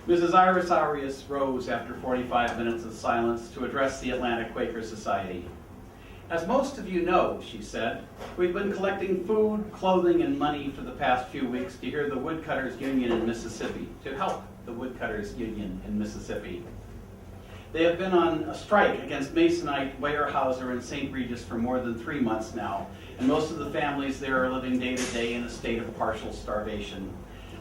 Mrs. Iris Arias rose after 45 minutes of silence to address the Atlanta Quaker Society. As most of you know, she said, we've been collecting food, clothing, and money for the past few weeks to hear the Woodcutters Union in Mississippi, to help the Woodcutters Union in Mississippi. They have been on a strike against Masonite, Weyerhaeuser, and St. Regis for more than 3 months now, and most of the families there are living day to day in a state of partial starvation.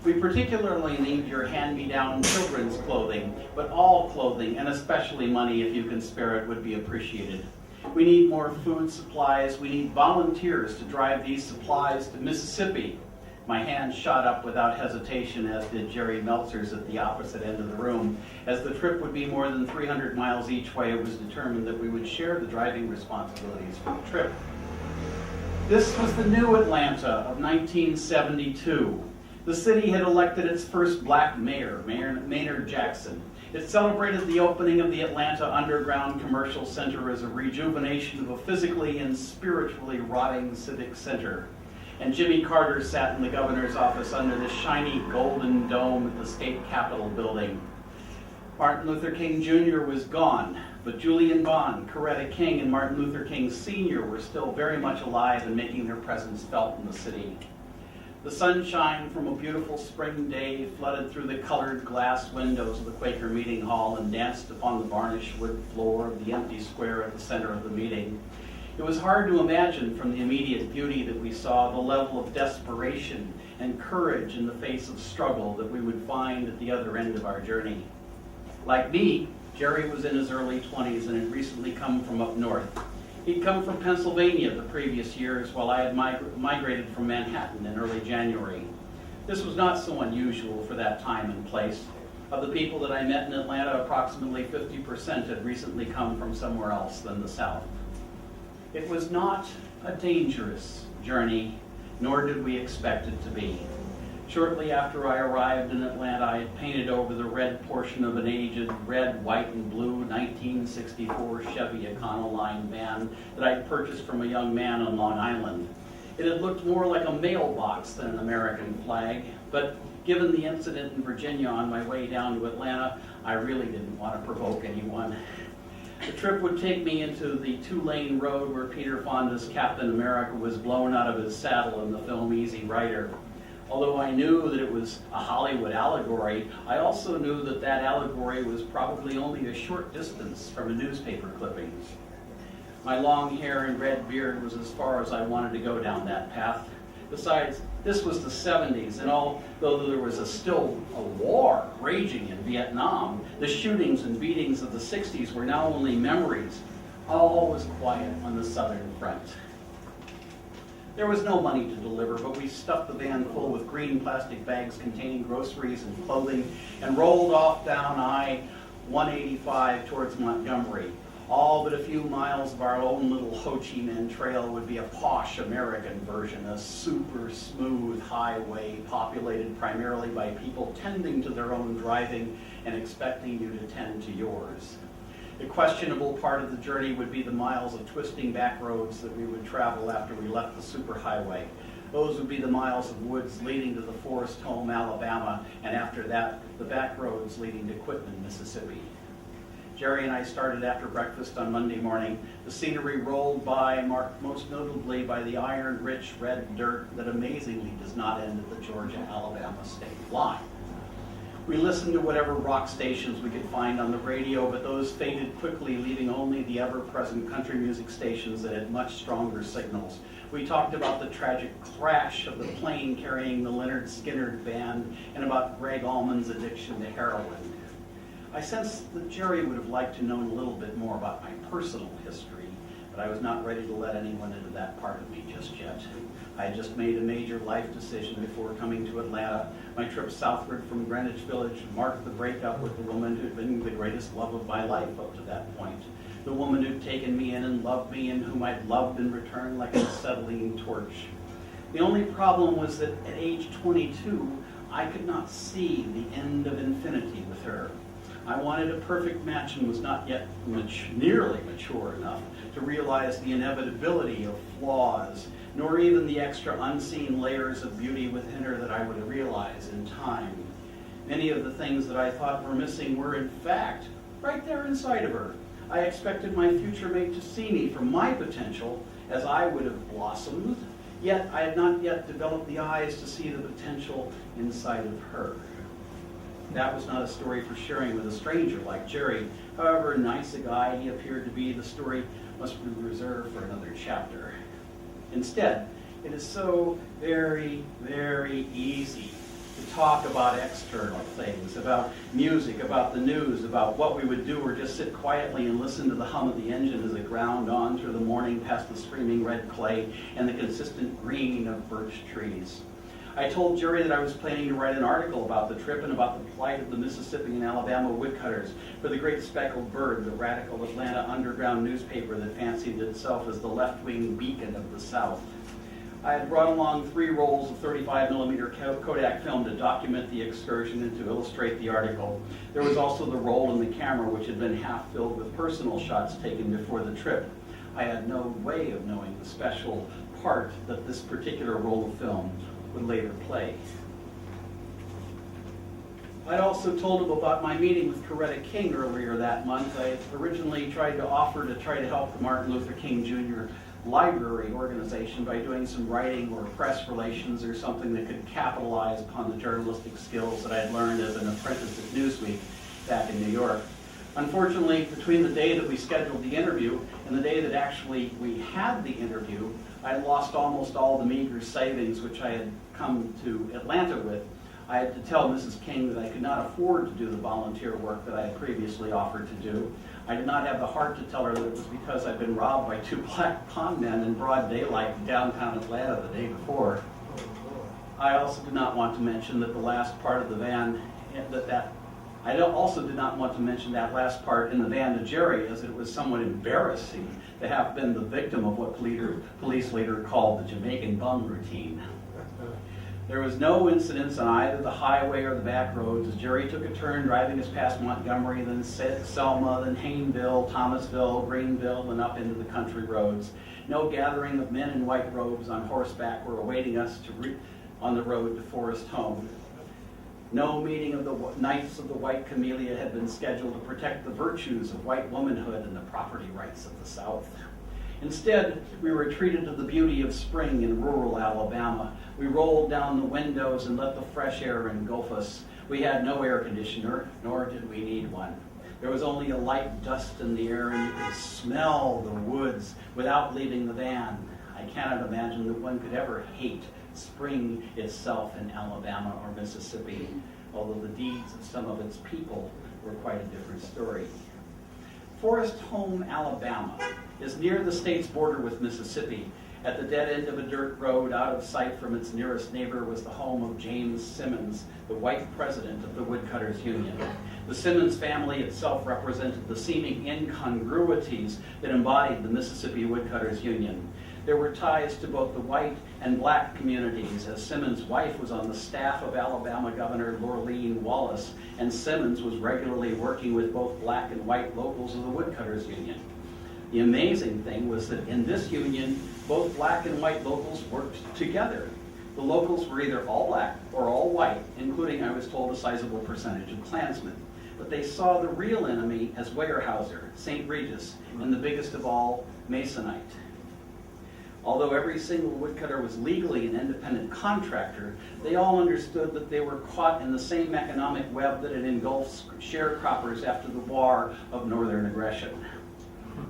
We particularly need your hand-me-down children's clothing, but all clothing, and especially money, if you can spare it, would be appreciated. We need more food supplies. We need volunteers to drive these supplies to Mississippi. My hand shot up without hesitation, as did Jerry Meltzer's at the opposite end of the room. As the trip would be more than 300 miles each way, it was determined that we would share the driving responsibilities for the trip. This was the new Atlanta of 1972. The city had elected its first black mayor, Maynard Jackson. It celebrated the opening of the Atlanta Underground Commercial Center as a rejuvenation of a physically and spiritually rotting civic center. And Jimmy Carter sat in the governor's office under the shiny golden dome at the state capitol building. Martin Luther King Jr. was gone, but Julian Bond, Coretta King, and Martin Luther King Sr. were still very much alive and making their presence felt in the city. The sunshine from a beautiful spring day flooded through the colored glass windows of the Quaker Meeting Hall and danced upon the varnished wood floor of the empty square at the center of the meeting. It was hard to imagine from the immediate beauty that we saw the level of desperation and courage in the face of struggle that we would find at the other end of our journey. Like me, Jerry was in his early 20s and had recently come from up north. He'd come from Pennsylvania the previous years while I had migrated from Manhattan in early January. This was not so unusual for that time and place. Of the people that I met in Atlanta, approximately 50% had recently come from somewhere else than the South. It was not a dangerous journey, nor did we expect it to be. Shortly after I arrived in Atlanta, I had painted over the red portion of an aged red, white, and blue 1964 Chevy Econoline van that I'd purchased from a young man on Long Island. It had looked more like a mailbox than an American flag, but given the incident in Virginia on my way down to Atlanta, I really didn't want to provoke anyone. The trip would take me into the two-lane road where Peter Fonda's Captain America was blown out of his saddle in the film Easy Rider. Although I knew that it was a Hollywood allegory, I also knew that that allegory was probably only a short distance from a newspaper clipping. My long hair and red beard was as far as I wanted to go down that path. Besides, this was the 70s, and although there was still a war raging in Vietnam, the shootings and beatings of the 60s were now only memories. All was quiet on the southern front. There was no money to deliver, but we stuffed the van full with green plastic bags containing groceries and clothing and rolled off down I-185 towards Montgomery. All but a few miles of our own little Ho Chi Minh Trail would be a posh American version, a super smooth highway populated primarily by people tending to their own driving and expecting you to tend to yours. The questionable part of the journey would be the miles of twisting back roads that we would travel after we left the superhighway. Those would be the miles of woods leading to the Forest Home, Alabama, and after that, the back roads leading to Quitman, Mississippi. Jerry and I started after breakfast on Monday morning. The scenery rolled by, marked most notably by the iron-rich red dirt that amazingly does not end at the Georgia-Alabama state line. We listened to whatever rock stations we could find on the radio, but those faded quickly, leaving only the ever-present country music stations that had much stronger signals. We talked about the tragic crash of the plane carrying the Lynyrd Skynyrd band and about Greg Allman's addiction to heroin. I sensed that Jerry would have liked to know a little bit more about my personal history, but I was not ready to let anyone into that part of me just yet. I had just made a major life decision before coming to Atlanta. My trip southward from Greenwich Village marked the breakup with the woman who had been the greatest love of my life up to that point. The woman who'd taken me in and loved me and whom I'd loved in return like an acetylene torch. The only problem was that at age 22, I could not see the end of infinity with her. I wanted a perfect match and was not yet nearly mature enough to realize the inevitability of flaws, nor even the extra unseen layers of beauty within her that I would realize in time. Many of the things that I thought were missing were, in fact, right there inside of her. I expected my future mate to see me for my potential as I would have blossomed, yet I had not yet developed the eyes to see the potential inside of her. That was not a story for sharing with a stranger like Jerry. However nice a guy he appeared to be, the story must be reserved for another chapter. Instead, it is so very, very easy to talk about external things, about music, about the news, about what we would do, or just sit quietly and listen to the hum of the engine as it ground on through the morning past the screaming red clay and the consistent green of birch trees. I told Jerry that I was planning to write an article about the trip and about the plight of the Mississippi and Alabama woodcutters for the Great Speckled Bird, the radical Atlanta underground newspaper that fancied itself as the left-wing beacon of the South. I had brought along 3 rolls of 35mm Kodak film to document the excursion and to illustrate the article. There was also the roll in the camera, which had been half filled with personal shots taken before the trip. I had no way of knowing the special part that this particular roll of film would later play. I'd also told him about my meeting with Coretta King earlier that month. I originally tried to help the Martin Luther King Jr. Library organization by doing some writing or press relations or something that could capitalize upon the journalistic skills that I had learned as an apprentice at Newsweek back in New York. Unfortunately, between the day that we scheduled the interview and the day that actually we had the interview, I had lost almost all the meager savings which I had come to Atlanta with. I had to tell Mrs. King that I could not afford to do the volunteer work that I had previously offered to do. I did not have the heart to tell her that it was because I'd been robbed by 2 black con men in broad daylight in downtown Atlanta the day before. I also did not want to mention that the last part of the van, I also did not want to mention that last part in the van to Jerry, as it was somewhat embarrassing to have been the victim of what police later called the Jamaican bum routine. There was no incidents on either the highway or the back roads as Jerry took a turn driving us past Montgomery, then Selma, then Hayneville, Thomasville, Greenville, and up into the country roads. No gathering of men in white robes on horseback were awaiting us on the road to Forest Home. No meeting of the Knights of the White Camellia had been scheduled to protect the virtues of white womanhood and the property rights of the South. Instead, we were treated to the beauty of spring in rural Alabama. We rolled down the windows and let the fresh air engulf us. We had no air conditioner, nor did we need one. There was only a light dust in the air, and you could smell the woods without leaving the van. I cannot imagine that one could ever hate spring itself in Alabama or Mississippi, although the deeds of some of its people were quite a different story. Forest Home, Alabama is near the state's border with Mississippi. At the dead end of a dirt road, out of sight from its nearest neighbor, was the home of James Simmons, the white president of the Woodcutters Union. The Simmons family itself represented the seeming incongruities that embodied the Mississippi Woodcutters Union. There were ties to both the white and black communities, as Simmons' wife was on the staff of Alabama Governor Lorleen Wallace, and Simmons was regularly working with both black and white locals of the Woodcutters Union. The amazing thing was that in this union, both black and white locals worked together. The locals were either all black or all white, including, I was told, a sizable percentage of Klansmen. But they saw the real enemy as Weyerhaeuser, St. Regis, and the biggest of all, Masonite. Although every single woodcutter was legally an independent contractor, they all understood that they were caught in the same economic web that had engulfed sharecroppers after the War of Northern Aggression.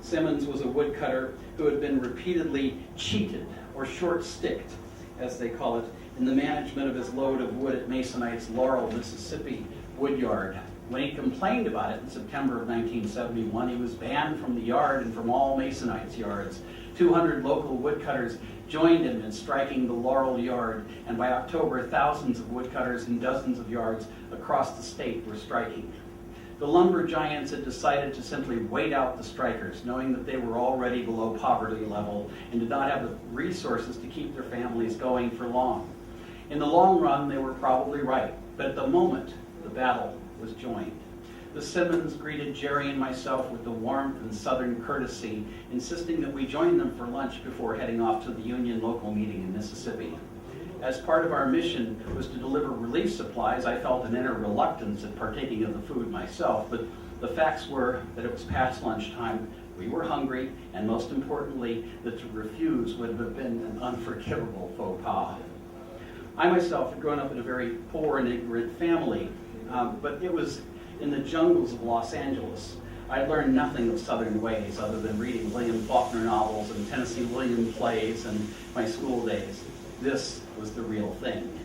Simmons was a woodcutter who had been repeatedly cheated, or short-sticked, as they call it, in the management of his load of wood at Masonite's Laurel, Mississippi woodyard. When he complained about it in September of 1971, he was banned from the yard and from all Masonite's yards. 200 local woodcutters joined him in striking the Laurel yard, and by October, thousands of woodcutters in dozens of yards across the state were striking. The lumber giants had decided to simply wait out the strikers, knowing that they were already below poverty level and did not have the resources to keep their families going for long. In the long run, they were probably right, but at the moment, the battle was joined. The Simmons greeted Jerry and myself with the warmth and southern courtesy, insisting that we join them for lunch before heading off to the Union local meeting in Mississippi. As part of our mission was to deliver relief supplies, I felt an inner reluctance at partaking of the food myself, but the facts were that it was past lunchtime, we were hungry, and most importantly, that to refuse would have been an unforgivable faux pas. I myself had grown up in a very poor and ignorant family, but it was in the jungles of Los Angeles. I learned nothing of Southern ways other than reading William Faulkner novels and Tennessee Williams plays in my school days. This was the real thing.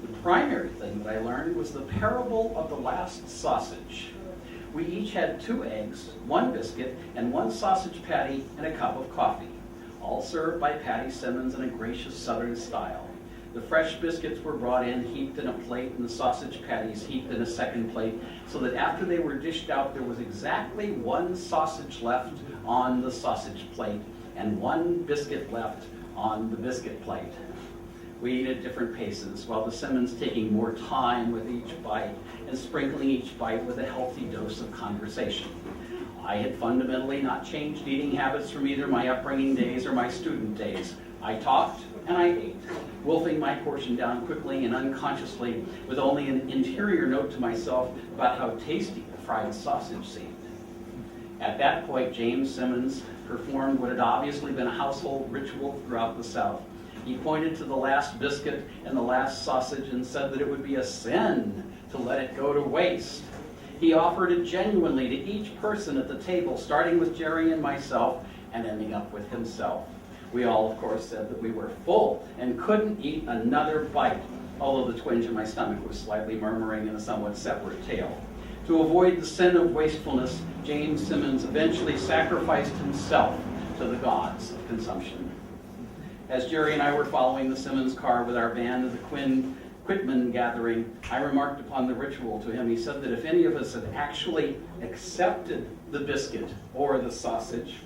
The primary thing that I learned was the parable of the last sausage. We each had 2 eggs, 1 biscuit, and 1 sausage patty and a cup of coffee, all served by Patty Simmons in a gracious Southern style. The fresh biscuits were brought in, heaped in a plate, and the sausage patties heaped in a second plate, so that after they were dished out, there was exactly 1 sausage left on the sausage plate and 1 biscuit left on the biscuit plate. We ate at different paces, while the Simmons taking more time with each bite and sprinkling each bite with a healthy dose of conversation. I had fundamentally not changed eating habits from either my upbringing days or my student days. I talked and I ate, wolfing my portion down quickly and unconsciously, with only an interior note to myself about how tasty the fried sausage seemed. At that point, James Simmons performed what had obviously been a household ritual throughout the South. He pointed to the last biscuit and the last sausage and said that it would be a sin to let it go to waste. He offered it genuinely to each person at the table, starting with Jerry and myself and ending up with himself. We all, of course, said that we were full and couldn't eat another bite, although the twinge in my stomach was slightly murmuring in a somewhat separate tale. To avoid the sin of wastefulness, James Simmons eventually sacrificed himself to the gods of consumption. As Jerry and I were following the Simmons car with our band to the Quitman gathering, I remarked upon the ritual to him. He said that if any of us had actually accepted the biscuit or the sausage,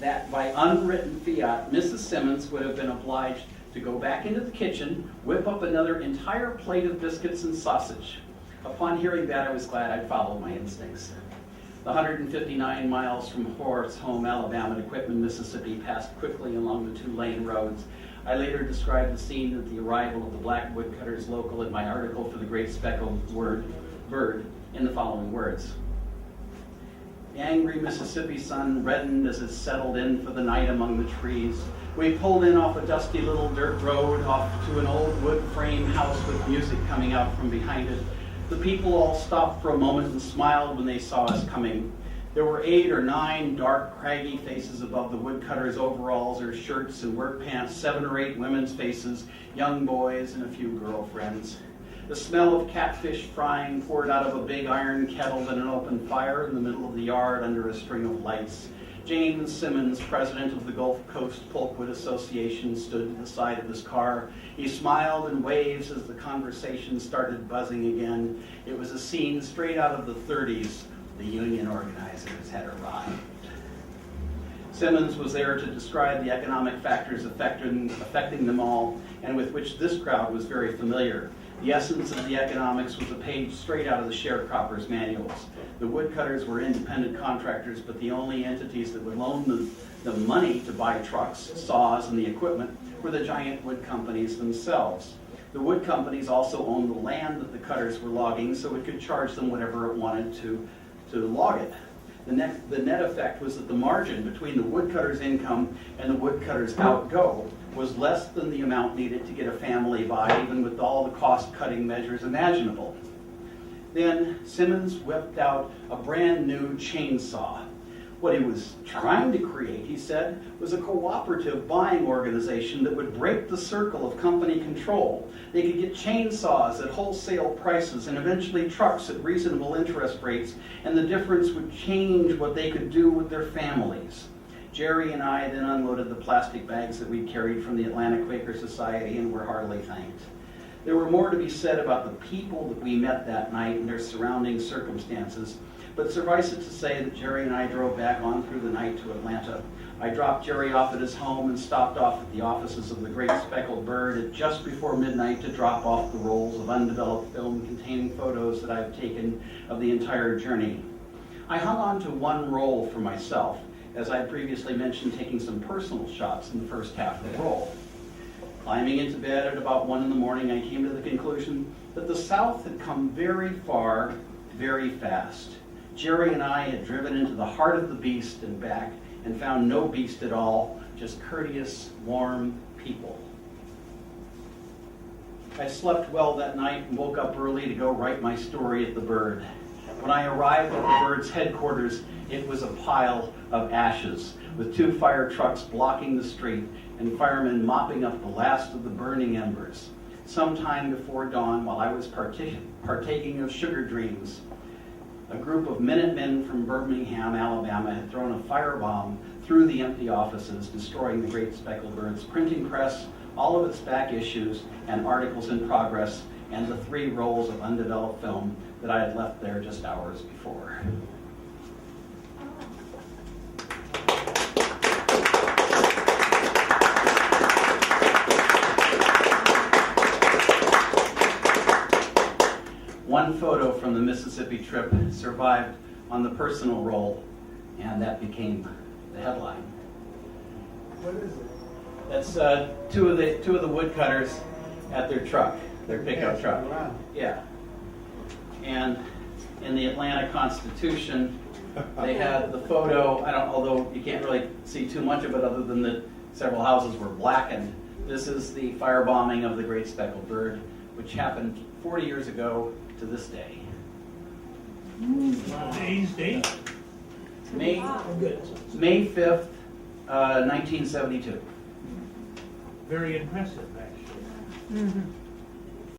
that by unwritten fiat, Mrs. Simmons would have been obliged to go back into the kitchen, whip up another entire plate of biscuits and sausage. Upon hearing that, I was glad I'd followed my instincts. The 159 miles from Horace Home, Alabama to Quitman, Mississippi passed quickly along the 2-lane roads. I later described the scene of the arrival of the black woodcutters local in my article for the Great Speckled Bird in the following words. The angry Mississippi sun reddened as it settled in for the night among the trees. We pulled in off a dusty little dirt road off to an old wood frame house with music coming out from behind it. The people all stopped for a moment and smiled when they saw us coming. There were 8 or 9 dark, craggy faces above the woodcutters' overalls or shirts and work pants, 7 or 8 women's faces, young boys, and a few girlfriends. The smell of catfish frying poured out of a big iron kettle in an open fire in the middle of the yard under a string of lights. James Simmons, president of the Gulf Coast Pulpwood Association, stood to the side of his car. He smiled and waved as the conversation started buzzing again. It was a scene straight out of the 30s. The union organizers had arrived. Simmons was there to describe the economic factors affecting them all, and with which this crowd was very familiar. The essence of the economics was a page straight out of the sharecroppers' manuals. The woodcutters were independent contractors, but the only entities that would loan the money to buy trucks, saws, and the equipment were the giant wood companies themselves. The wood companies also owned the land that the cutters were logging, so it could charge them whatever it wanted to log it. The net effect was that the margin between the woodcutters' income and the woodcutters' outgo was less than the amount needed to get a family by, even with all the cost-cutting measures imaginable. Then Simmons whipped out a brand new chainsaw. What he was trying to create, he said, was a cooperative buying organization that would break the circle of company control. They could get chainsaws at wholesale prices and eventually trucks at reasonable interest rates, and the difference would change what they could do with their families. Jerry and I then unloaded the plastic bags that we'd carried from the Atlanta Quaker Society and were heartily thanked. There were more to be said about the people that we met that night and their surrounding circumstances, but suffice it to say that Jerry and I drove back on through the night to Atlanta. I dropped Jerry off at his home and stopped off at the offices of the Great Speckled Bird at just before midnight to drop off the rolls of undeveloped film containing photos that I've taken of the entire journey. I hung on to one roll for myself, as I previously mentioned, taking some personal shots in the first half of the roll. Climbing into bed at about 1 in the morning, I came to the conclusion that the South had come very far, very fast. Jerry and I had driven into the heart of the beast and back and found no beast at all, just courteous, warm people. I slept well that night and woke up early to go write my story at the Bird. When I arrived at the Bird's headquarters, it was a pile of ashes, with 2 fire trucks blocking the street and firemen mopping up the last of the burning embers. Sometime before dawn, while I was partaking of sugar dreams, a group of Minutemen from Birmingham, Alabama, had thrown a firebomb through the empty offices, destroying the Great Speckled Bird's printing press, all of its back issues and articles in progress, and the 3 rolls of undeveloped film that I had left there just hours before. One photo from the Mississippi trip survived on the personal roll, and that became the headline. What is it? That's two of the woodcutters at their truck, their pickup truck. Yeah. And in the Atlanta Constitution, they had the photo. Although you can't really see too much of it, other than that several houses were blackened. This is the firebombing of the Great Speckled Bird, which happened 40 years ago to this day. Today's date? May 5th, 1972. Very impressive, actually.